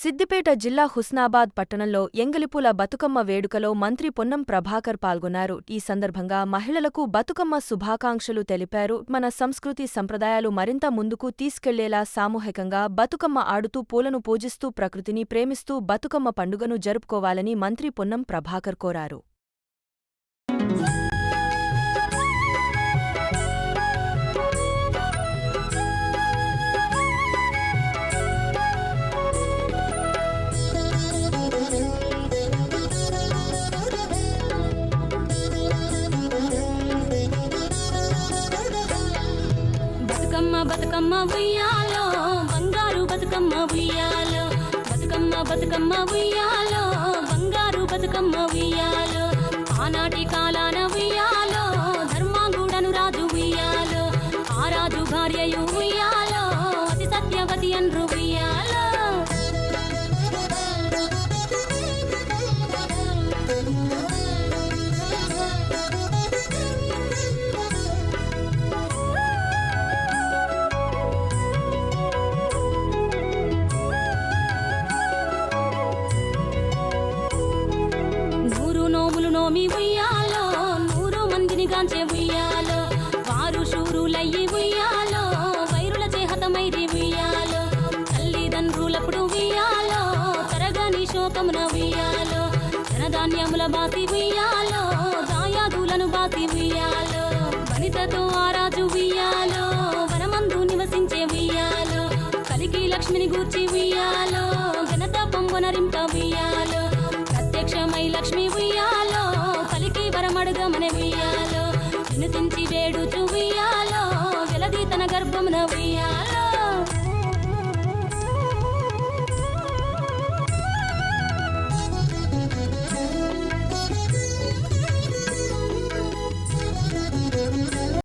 సిద్దిపేట జిల్లా హుస్నాబాద్ పట్టణంలో ఎంగిలిపూల బతుకమ్మ వేడుకలో మంత్రి పొన్నం ప్రభాకర్ పాల్గొన్నారు. ఈ సందర్భంగా మహిళలకు బతుకమ్మ శుభాకాంక్షలు తెలిపారు. మన సంస్కృతి సంప్రదాయాలు మరింత ముందుకు తీసుకెళ్లేలా సామూహికంగా బతుకమ్మ ఆడుతూ పూలను పూజిస్తూ ప్రకృతిని ప్రేమిస్తూ బతుకమ్మ పండుగను జరుపుకోవాలని మంత్రి పొన్నం ప్రభాకర్ కోరారు. బతుకమ్మ ఉయ్యాలో బంగారు బతుకమ్మ ఉయ్యాలో బతుకమ్మ బతుకమ్మ ఉయ్యాలో బంగారు బతుకమ్మ ఉయ్యాలో ఆనాటి కాలాన ఉయ్యాలో ధర్మాంగుడను రాజు ఉయ్యాలో ఆ రాజు భార్యయు ఉయ్యాలో అతి సత్యవతి అన్రు ఉయ్యాలో నోమి ఉయ్యాలో 100 మందిని గాంచే ఉయ్యాలో వారు శూరులయ్యి ఉయ్యాలో వైరుల చేహతమైరి ఉయ్యాలో తల్లిదండ్రులప్పుడు ఉయ్యాలో తరగని శోకమున ఉయ్యాలో ధనధాన్యముల బాసి ఉయ్యాలో దాయాదులను బాసి ఉయ్యాలో వనితతో ఆరాజు ఉయ్యాలో వనమందు నివసించే ఉయ్యాలో కలికి లక్ష్మిని గూర్చి ఉయ్యాలో ఘనత పొంగొనరింప ఉయ్యాలో ప్రత్యక్షమై లక్ష్మి ఉయ్యాలో కలికి వరమడుగమనే ఉయ్యాలో వినుతించి వేడుచు ఉయ్యాలో వెలది తన గర్భమున ఉయ్యాలో